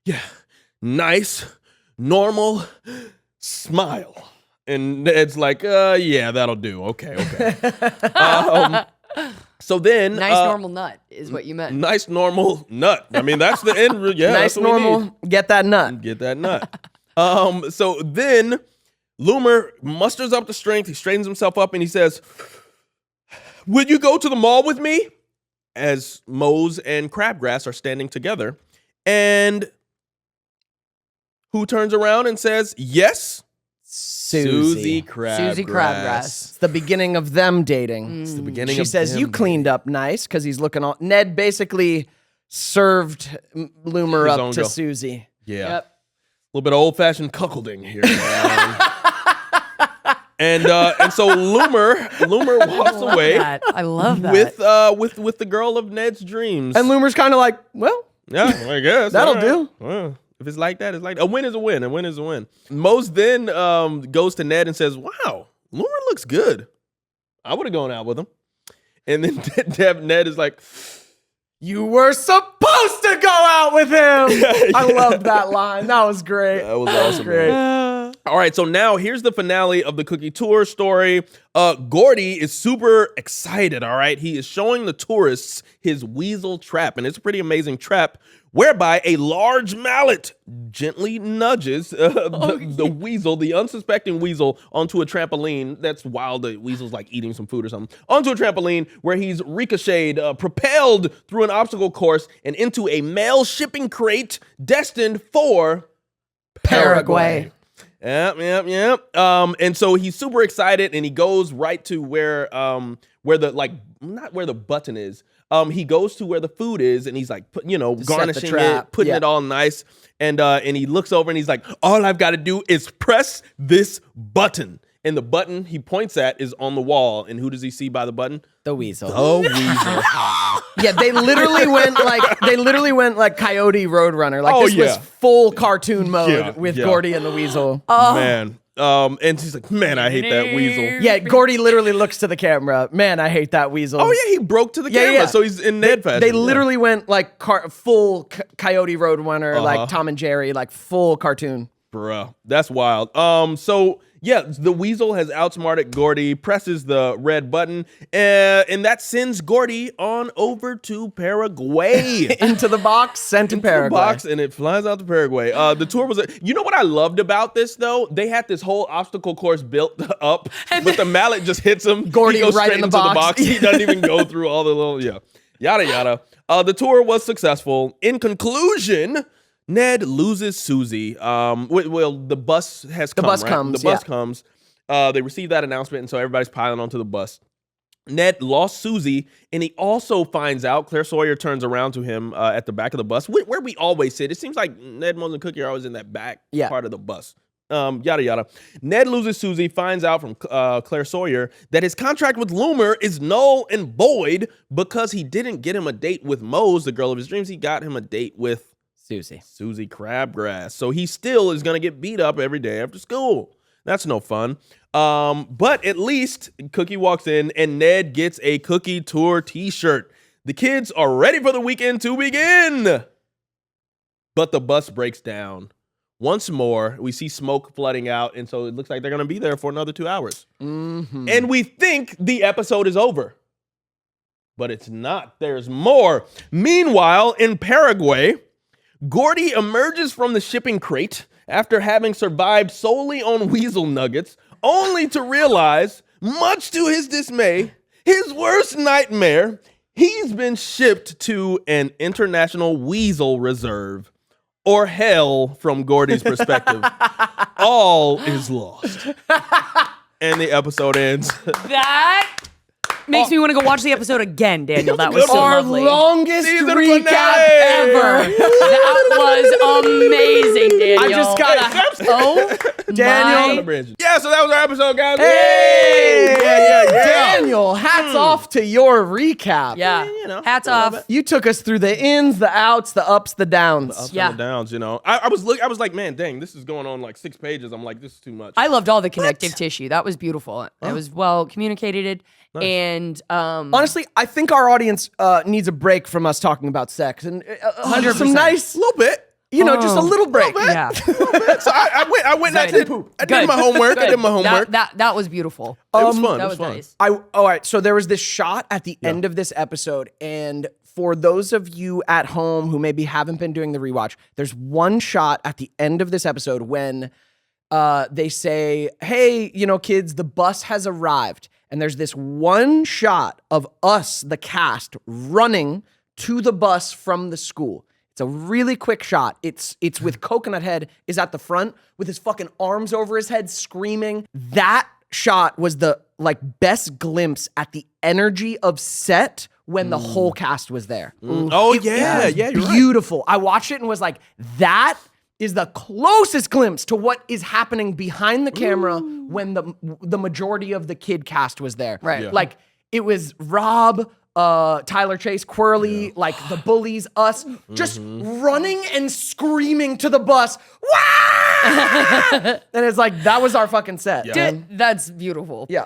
yeah, nice, normal, smile. And Ned's like, yeah, that'll do. Okay. So then,
Nice normal nut is what you meant.
nice normal nut. I mean, that's the end. Yeah,
Nice
that's what we
normal.
need.
Get that nut.
Get that nut. So then, Loomer musters up the strength. He straightens himself up and he says, "Would you go to the mall with me?" As Mose and Crabgrass are standing together, and who turns around and says, "Yes."
Susie.
Crabgrass.
Susie Crabgrass.
It's the beginning of them dating.
It's the beginning.
She
of
says,
them
"You cleaned up nice," because he's looking all. Ned basically served Loomer
His own
up to
girl.
Susie.
Yeah.
Yep.
A little bit of old-fashioned cuckolding here. And so Loomer walks away
I love that.
with the girl of Ned's dreams.
And Loomer's kind of like, well,
yeah, I guess
That'll
all
do.
Well, if it's like that, it's like a win is a win. A win is a win. Mose then goes to Ned and says, "Wow, Loomer looks good. I would have gone out with him." And then Ned is like,
You were supposed to go out with him. I loved that line. That was great.
That was awesome. Great. All right, so now here's the finale of the cookie tour story. Gordy is super excited, all right? He is showing the tourists his weasel trap, and it's a pretty amazing trap whereby a large mallet gently nudges the weasel, the unsuspecting weasel, onto a trampoline. That's while the weasel's like eating some food or something. Onto a trampoline where he's ricocheted, propelled through an obstacle course and into a mail shipping crate destined for
Paraguay.
Yep. And so he's super excited, and he goes right to where the like not where the button is. He goes to where the food is, and he's like, garnishing it, putting it all nice, and he looks over and he's like, all I've got to do is press this button. And the button he points at is on the wall. And who does he see by the button?
The weasel.
The weasel.
Yeah, they literally went like Coyote Roadrunner. Like this was full cartoon mode with Gordy and the weasel.
Man. And she's like, man, I hate that weasel.
Yeah, Gordy literally looks to the camera. Man, I hate that weasel.
Oh yeah, he broke to the camera, so he's in Ned fashion.
They literally went like full Coyote Roadrunner, like Tom and Jerry, like full cartoon.
Bruh, that's wild. So yeah, the weasel has outsmarted Gordy, presses the red button, and that sends Gordy on over to Paraguay.
Into the box, sent to Paraguay.
The box, and it flies out to Paraguay. The tour was, you know what I loved about this though? They had this whole obstacle course built up, but the mallet just hits him.
Gordy
he goes
right
straight
in the
into
box.
the box. He doesn't even go through all the little, yada yada. The tour was successful. In conclusion, Ned loses Susie. The bus has come. The bus comes. They receive that announcement, and so everybody's piling onto the bus. Ned lost Susie, and he also finds out. Claire Sawyer turns around to him at the back of the bus, where we always sit. It seems like Ned, Mose, and Cookie are always in that back part of the bus. Yada yada. Ned loses Susie, finds out from Claire Sawyer that his contract with Loomer is null and void because he didn't get him a date with Mose, the girl of his dreams. He got him a date with Susie Crabgrass. So he still is going to get beat up every day after school. That's no fun. But at least Cookie walks in and Ned gets a Cookie Tour t-shirt. The kids are ready for the weekend to begin. But the bus breaks down. Once more, we see smoke flooding out, and so it looks like they're going to be there for another 2 hours. Mm-hmm. And we think the episode is over. But it's not. There's more. Meanwhile, in Paraguay, Gordy emerges from the shipping crate after having survived solely on weasel nuggets, only to realize, much to his dismay, his worst nightmare, he's been shipped to an international weasel reserve, or hell from Gordy's perspective. All is lost. And the episode ends.
That makes me want to go watch the episode again, Daniel. That was so
Our
lovely.
longest
Season
recap
finale.
ever.
That was amazing, Daniel.
I just got
Daniel.
Yeah, so that was our episode, guys.
Hey!
Yeah.
Daniel, hats off to your recap.
Yeah. Hats off.
You took us through the ins, the outs, the ups, the downs.
Ups and the downs, I was like, man, dang, this is going on like 6 pages. I'm like, this is too much.
I loved all the connective tissue. That was beautiful. It was well communicated. Nice. And
honestly, I think our audience needs a break from us talking about sex and
100%.
some nice
little bit.
Just a little break.
Yeah.
So I went and I did my homework. I did my homework.
That was beautiful.
It was fun.
That was nice.
All right. So there was this shot at the end of this episode, and for those of you at home who maybe haven't been doing the rewatch, there's one shot at the end of this episode when they say, "Hey, kids, the bus has arrived." And there's this one shot of us, the cast, running to the bus from the school. It's a really quick shot. It's with Coconut Head is at the front with his fucking arms over his head screaming. That shot was the best glimpse at the energy of set when the whole cast was there.
Oh yeah, you're
beautiful. Right. I watched it and was like, that is the closest glimpse to what is happening behind the camera when the majority of the kid cast was there.
Right. Yeah.
Like, it was Rob, Tyler Chase, Quirly, the bullies, us, just running and screaming to the bus. Wow! and it's like, that was our fucking set.
Yeah.
That's beautiful.
Yeah.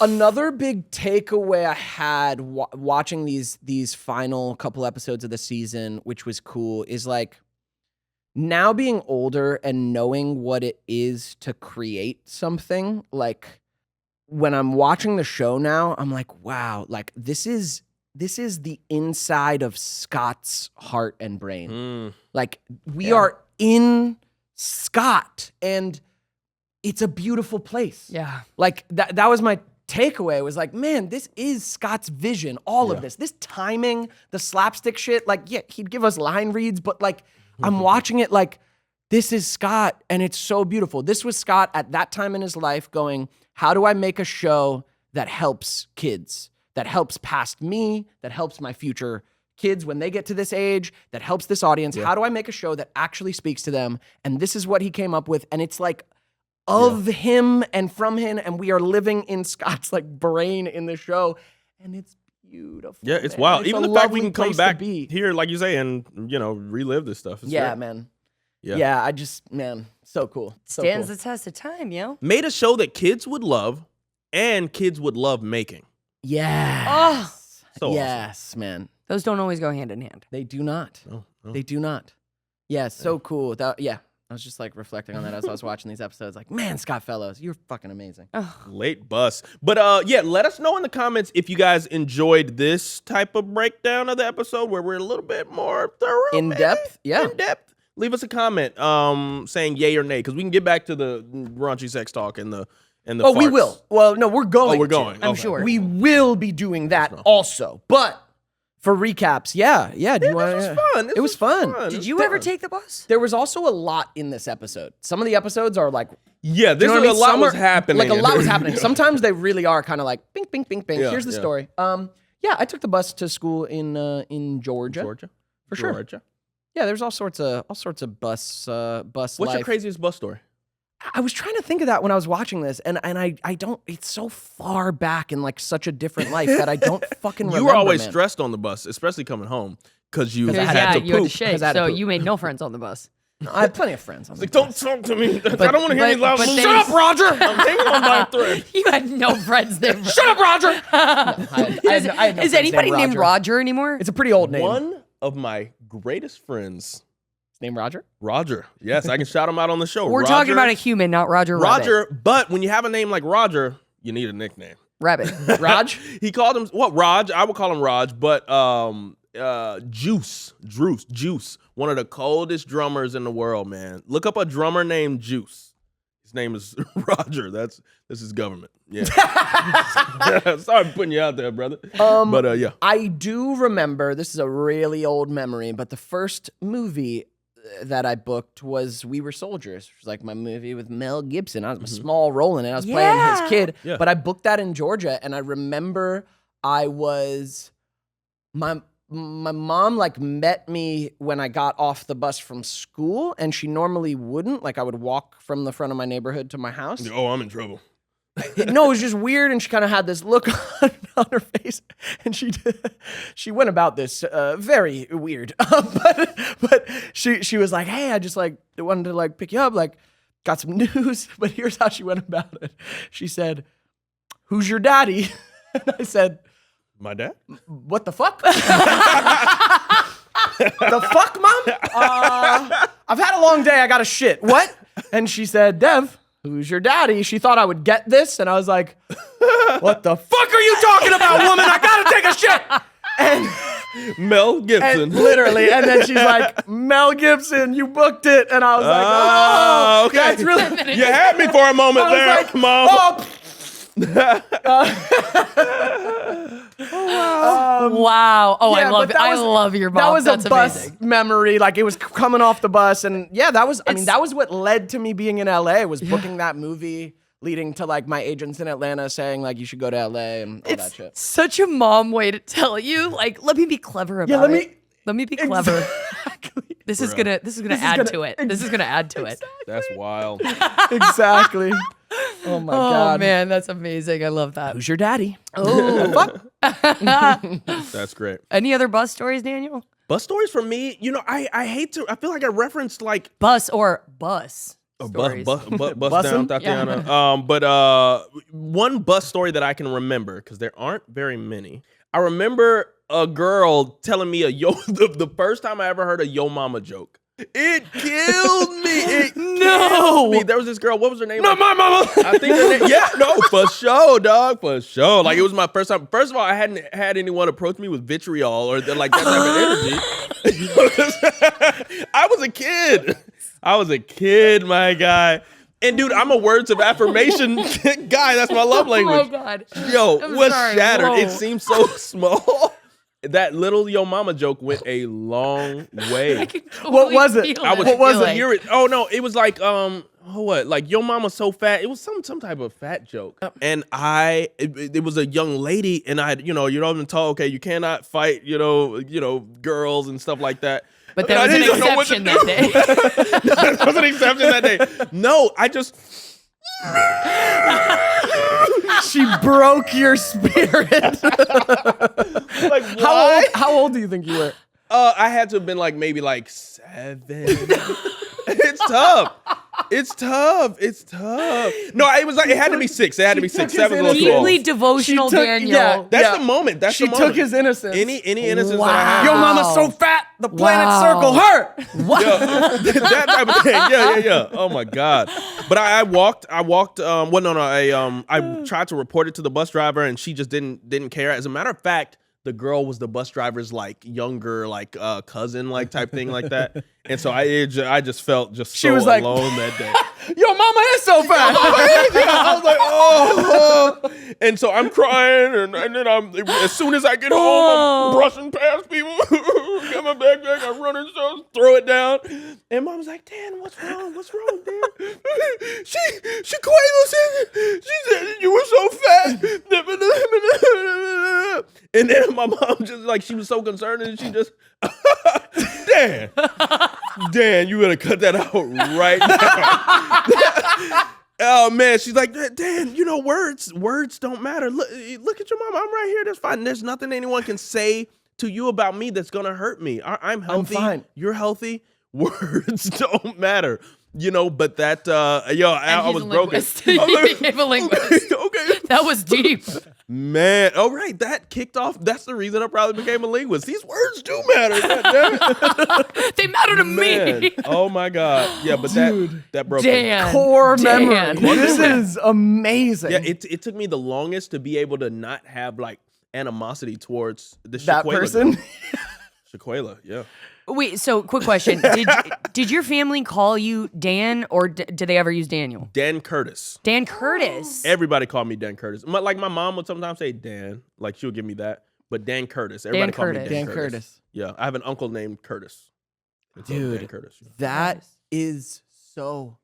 Another big takeaway I had watching these final couple episodes of the season, which was cool, is like now being older and knowing what it is to create something. Like when I'm watching the show now, I'm like, wow, like this is the inside of Scott's heart and brain. Like we are in Scott, and it's a beautiful place.
Yeah.
Like that was my takeaway, was like, man, this is Scott's vision. All of this timing, the slapstick shit. Like, yeah, he'd give us line reads, but like, I'm watching it like, this is Scott, and it's so beautiful. This was Scott at that time in his life going, how do I make a show that helps kids, that helps past me, that helps my future kids when they get to this age, that helps this audience? How do I make a show that actually speaks to them? And this is what he came up with. And it's like of him and from him, and we are living in Scott's like brain in the show, and it's beautiful.
Yeah, it's
man.
wild.
It's
Even
a
the fact we
lovely
can come
place to
back
be.
here, like you say, and relive this stuff. It's
Yeah,
great.
man.
Yeah.
Yeah, I just, man, so cool. So
Stands
cool.
the test of time, yo.
Made a show that kids would love and kids would love making.
Yes.
Oh.
So
yes, man.
Those don't always go hand in hand.
They do not.
awesome. No.
They do not. Yeah, so cool. I was just like reflecting on that as I was watching these episodes. Like, man, Scott Fellows, you're fucking amazing.
Late bus. But yeah, let us know in the comments if you guys enjoyed this type of breakdown of the episode where we're a little bit more thorough.
In
maybe?
depth? Yeah.
In depth. Leave us a comment saying yay or nay, because we can get back to the raunchy sex talk and the
Oh, we
farts.
will. Well, no, we're going.
Oh, we're
to.
going.
I'm
Okay.
sure.
We will be doing that also. But for recaps, yeah. Do you want?
This was fun.
It was fun.
Did you ever take the bus?
There was also a lot in this episode. Some of the episodes are like,
Yeah,
you
this
know
is
what I mean?
a lot
Some
was
are-
happening.
Like a lot was happening.
Yeah.
Sometimes they really are kind of like, bing, bing, bing, bing.
Yeah,
Here's the
yeah.
story. Yeah, I took the bus to school in Georgia.
Georgia,
For sure.
Georgia.
Yeah, there's all sorts of bus
What's
life.
your craziest bus story?
I was trying to think of that when I was watching this, and I don't. It's so far back in like such a different life that I don't fucking remember.
You were always
man.
stressed on the bus, especially coming home, because you
I
had
had
to
to
you had
poop.
to shake,
'Cause I had to
so
poop.
you made no friends on the bus.
I had plenty of friends. On the
Like,
bus.
don't talk to me. I don't want to hear any
but-
loud.
but they-
Shut up, Roger. I'm hanging on by a thread.
You had no friends there.
Shut up, Roger. I had no
Is
friends
anybody named Roger anymore?
It's a pretty old name.
One of my greatest friends,
Name Roger.
Roger. Yes, I can shout him out on the show.
We're
Roger,
talking about a human, not Roger Rabbit.
Roger. But when you have a name like Roger, you need a nickname.
Rabbit.
Raj.
He called him Raj. I would call him Raj, but Juice, one of the coldest drummers in the world, man. Look up a drummer named Juice. His name is Roger. This is government. Yeah. Sorry for putting you out there, brother. But yeah.
I do remember, this is a really old memory, but the first movie that I booked was We Were Soldiers, which was like my movie with Mel Gibson. I was a small role in it. I was playing his kid,
Yeah.
but I booked that in Georgia, and I remember my mom like met me when I got off the bus from school, and she normally wouldn't. Like I would walk from the front of my neighborhood to my house.
Oh, I'm in trouble.
No, it was just weird, and she kind of had this look on her face, and she went about this very weird. But she was like, "Hey, I just like wanted to like pick you up, like got some news." But here's how she went about it. She said, "Who's your daddy?" And I said,
My dad?
"What the fuck?" The fuck, mom? I've had a long day. I got to shit. What? And she said, "Dev, who's your daddy?" She thought I would get this, and I was like, "What the fuck are you talking about, woman? I gotta take a shit."
Mel Gibson.
And literally, and then she's like, "Mel Gibson, you booked it," and I was like, "Oh,
okay.
that's really."
You had me for a moment
I was
there,
like,
Mom.
"Oh,
Wow. Oh,
Yeah,
I love
but
it.
that
I
was-
love your mom.
That was
That's
a bus
amazing.
memory. Like it was coming off the bus, and yeah, that was. I mean, that was what led to me being in LA. Was booking that movie, leading to like my agents in Atlanta saying like you should go to LA and all that
It's
shit.
such a mom way to tell you. Like, let me be clever about
Yeah, let
it.
me-
Let me be clever.
Exactly.
This is gonna add
gonna-
to it. This is gonna add to it.
That's wild.
Exactly. Oh my
Oh
god.
man, that's amazing. I love that.
Who's your daddy?
Oh,
Fuck.
That's great.
Any other bus stories, Daniel?
Bus stories for me, I hate to, I feel like I referenced like,
Bus or bus? stories.
Bust down,
Bussin'?
Tatiana. But one bus story that I can remember, because there aren't very many. I remember a girl telling me the first time I ever heard a yo mama joke. It killed me. It killed me. There was this girl. What was her name?
Not my mama.
I think her name. Yeah, no, for sure, dog, for sure. Like it was my first time. First of all, I hadn't had anyone approach me with vitriol or like that type of energy. I was a kid. My guy. And dude, I'm a words of affirmation guy. That's my love language.
Oh my God.
Yo,
I'm
was
sorry.
shattered.
Whoa.
It seemed so small. That little yo mama joke went a long way.
I can
What was it?
feel
What was it?
Oh no, it was like what? Like yo mama's so fat. It was some type of fat joke. And it was a young lady, and I had, you're often told, okay, you cannot fight, girls and stuff like that.
But there was an exception that day.
There was an exception that day. No, I just.
She broke your spirit.
Like why?
How old do you think you were?
I had to have been like maybe like 7. It's tough. No, it was like it had to be 6. It had to be 6. 7 was a little too
Deeply
old.
devotional Daniel.
yeah.
That's the moment. That's
She
the moment.
took his innocence.
Any innocence that I
Wow.
had.
Yo, mama's so fat, the planet
Wow.
circle her.
That type of thing. Yeah. Oh my God. But I tried to report it to the bus driver, and she just didn't care. As a matter of fact, the girl was the bus driver's like younger cousin type thing like that. And so I just felt so
was like,
alone that day.
Yo, mama is so fat.
I was like, oh. And so I'm crying, and then as soon as I get home, I'm brushing past people. Got my backpack, I'm running, so throw it down. And Mom's like, Dan, what's wrong? What's wrong, Dan? Shaquilla said, she said you were so fat. And then my mom just she was so concerned, and she just, Dan, you gotta cut that out right now. Oh man, she's like, Dan, words don't matter. Look at your mom. I'm right here. That's fine. There's nothing anyone can say to you about me that's gonna hurt me. I'm healthy.
I'm fine.
You're healthy. Words don't matter. But that, I was broken.
He became a linguist.
Okay.
That was deep.
Man, all right, that kicked off. That's the reason I probably became a linguist. These words do matter. God damn it.
They matter to
Man.
me.
Oh my God. Yeah, but that broke me.
Dan.
Core
Dan.
memory. This is amazing.
Yeah, it took me the longest to be able to not have animosity towards the
that
Shaquilla
person.
girl. Shaquilla, yeah.
Wait, so quick question. Did your family call you Dan, or did they ever use Daniel?
Dan Curtis.
Dan Curtis.
Everybody called me Dan Curtis. My mom would sometimes say Dan, she'll give me that. But Dan Curtis. Everybody called me Dan Curtis. Yeah, I have an uncle named Curtis.
Dude,
Dan Curtis.
that is so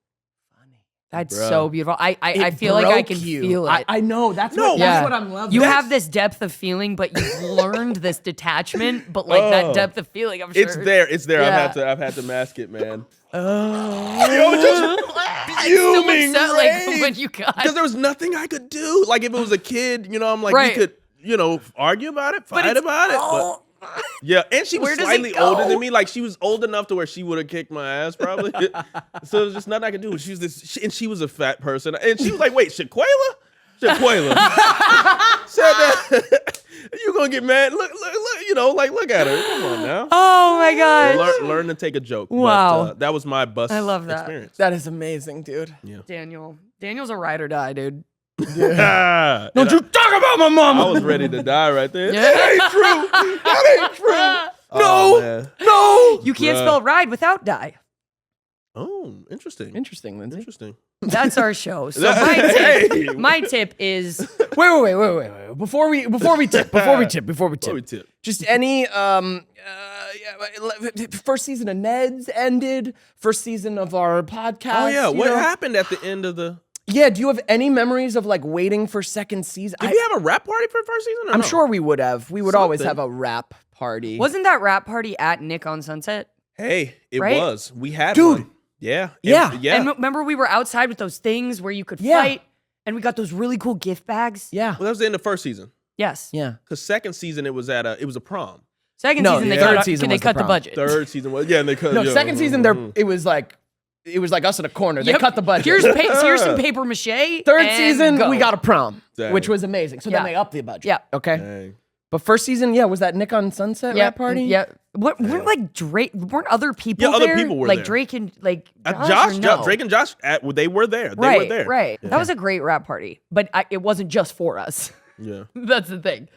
funny.
That's
Bruh.
so beautiful. I
It
feel like I
broke
can
you.
feel it.
I know. That's
No.
what I'm loving.
You have this depth of feeling, but you've learned this detachment. But that depth of feeling, I'm sure
It's there.
Yeah.
I've had to mask it, man.
I'm
Fuming
so upset,
rage.
when you got.
Because there was nothing I could do. If it was a kid, I'm like,
Right.
we could, argue about it, fight
it's
about it.
all-
But yeah, and she was
Where does it
slightly older
go?
than me. She was old enough to where she would have kicked my ass probably. So there's just nothing I could do. She was and she was a fat person, and she was like, "Wait, Shaquilla said that you gonna get mad? Look, look at her. Come on now.
Oh my gosh.
Learn to take a joke.
Wow.
But, that was my bus.
I love that.
experience.
That is amazing, dude.
Daniel's a ride or die, dude.
Yeah.
Don't you talk about my mama.
I was ready to die right there.
Yeah.
That ain't true. That ain't true.
No.
Man.
No.
You can't
Bruh.
spell ride without die.
Oh, interesting.
Interesting, Lindsay.
Interesting.
That's our show. So
Hey.
my tip is
Wait. Before we tip.
Before we tip.
Just any first season of Neds ended. First season of our podcast.
Oh yeah,
you
what
know?
happened at the end of the?
Yeah, do you have any memories of waiting for second season?
Did we have a rap party for the first season? Or
I'm
no?
sure we would have. We would always
Something.
have a rap party.
wasn't that rap party at Nick on Sunset?
Hey, it
Right?
was. We had
Dude.
one. Yeah.
Yeah.
Yeah.
And remember we were outside with those things where you could
Yeah.
fight, and we got those really cool gift bags.
Yeah.
Well, that was the end of first season.
Yes.
Yeah.
Because second season it was a prom.
Second
No,
season they
third
cut,
season
they
was the
cut the
prom.
budget.
Third season was and they cut.
No,
yeah,
second season there it was it was like us in a corner. They
Yep.
cut the budget.
Here's some paper mache.
Third
and
season,
go.
we got a prom,
Dang.
which was amazing. So
Yeah.
then they upped the budget.
Yeah.
Okay.
Dang.
But first season, was that Nick on Sunset rap party?
Yeah. Weren't like Drake? Weren't other people
Yeah, other
there?
people were
like
there.
Drake and like
Josh,
or no?
Drake and Josh, they were there. They
right,
were there.
right. That was a great rap party, but it wasn't just for us.
Yeah.
That's the thing.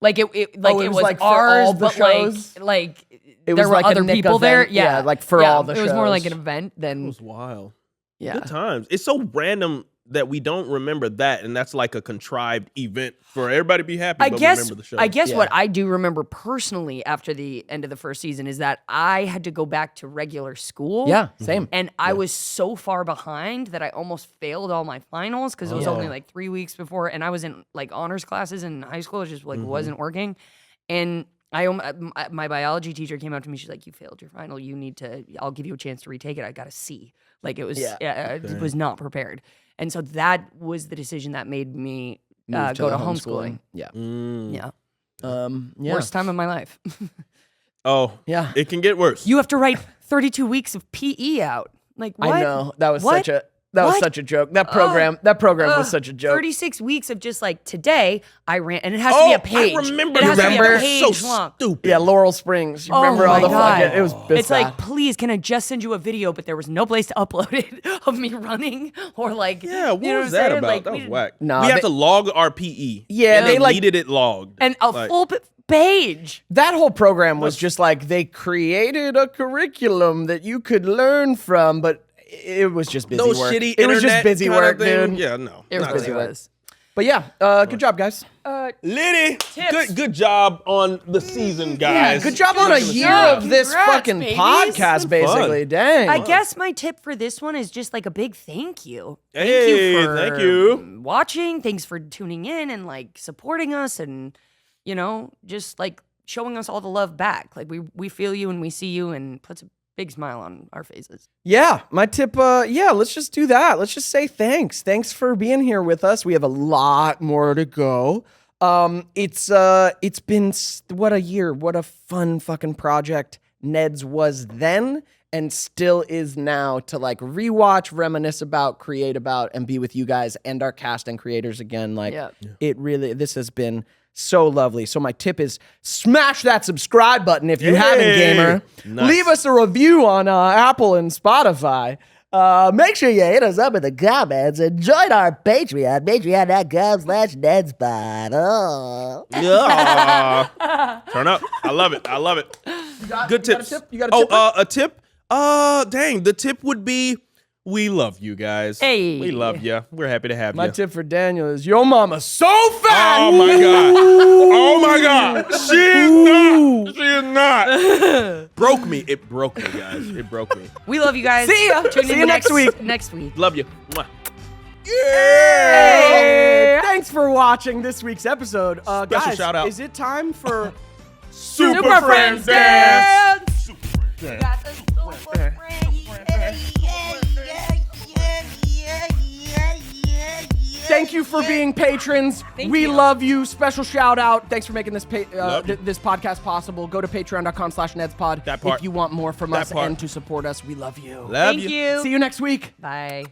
Like it
it
was
was like for
ours,
all the
but
shows?
like
It
there
was
were
like a
other
Nick
people there.
event. Yeah, like for all the
It was more like
shows.
an event than
It was wild.
yeah.
Good times. It's so random that we don't remember that, and that's like a contrived event for everybody to be happy.
I
but
guess
remember the show.
I guess
Yeah.
what I do remember personally after the end of the first season is that I had to go back to regular school.
Yeah, same.
And I was so far behind that I almost failed all my finals because it was only like 3 weeks before, and I was in like honors classes in high school. It just like wasn't working, and my biology teacher came up to me. She's like, "You failed your final. You need to. I'll give you a chance to retake it." I got a C. Like it was. I was not prepared, and so that was the decision that made me go to homeschooling.
Yeah.
Yeah.
Yeah.
Worst time of my life.
Oh,
Yeah.
It can get worse.
You have to write 32 weeks of PE out. Like what?
I know. That was
What?
was
What?
such a joke. That program was such a joke.
36 weeks of just like today I ran, and it has to be a page.
I remember
It has to be
Remember?
a page
so
long.
stupid.
Yeah, Laurel Springs. You
Oh
remember all
my
the
God.
fucking? It was.
It's like, please, can I just send you a video? But there was no place to upload it of me running or like.
Yeah, what
you know
was
what I'm
that
saying?
about?
Like,
that
we
was
didn't-
whack.
Nah,
we have
they-
to log our PE.
Yeah,
and
they, like-
needed it logged.
And a
Like,
full page.
that whole program was just like they created a curriculum that you could learn from, but it was just busy
those
work.
shitty
It was just
internet
busy
kinda
work,
thing.
dude.
Yeah, no.
It
not
really
that.
was.
But yeah, good job, guys.
Liddy,
Tips.
good job on the season, guys.
Good job on a year of this
Congrats,
fucking
babies.
podcast,
Fun.
basically. Dang.
I guess my tip for this one is just like a big thank you. Thank
Hey,
you for
thank you.
watching. Thanks for tuning in and like supporting us and, you know, just like showing us all the love back. Like we feel you and we see you and puts a big smile on our faces.
Yeah, my tip, let's just do that. Let's just say thanks. Thanks for being here with us. We have a lot more to go. It's been what a year. What a fun fucking project Neds was then and still is now to like rewatch, reminisce about, create about, and be with you guys and our cast and creators again. Like this has been so lovely. So my tip is smash that subscribe button if you haven't, gamer.
Nice.
Leave us a review on Apple and Spotify. Make sure you hit us up in the comments and join our Patreon, patreon.com/NedsPod. Oh.
Yeah. Turn up. I love it. Good tips.
You got a tip?
a tip? Dang. The tip would be, we love you guys.
Hey.
We love you. We're happy to have
My
you.
tip for Daniel is your mama's so fat.
Oh my God. Oh my God. She is not. She is not. Broke me. It broke me, guys. It broke me.
We love you guys.
See ya.
Tune
See
in
you next week.
Next week.
Love you. Mwah.
Hey. Thanks for watching this week's episode. Guys,
shout out.
is it time for
Super Friends Dance.
Got the Super Friends.
Thank you for being patrons. We
you.
love you. Special shout out. Thanks for making this
Love you.
this podcast possible. Go to patreon.com/NedsPod
That part.
if you want more from
That
us
part.
and to support us. We love you.
Love
Thank
you.
you.
See you next week.
Bye.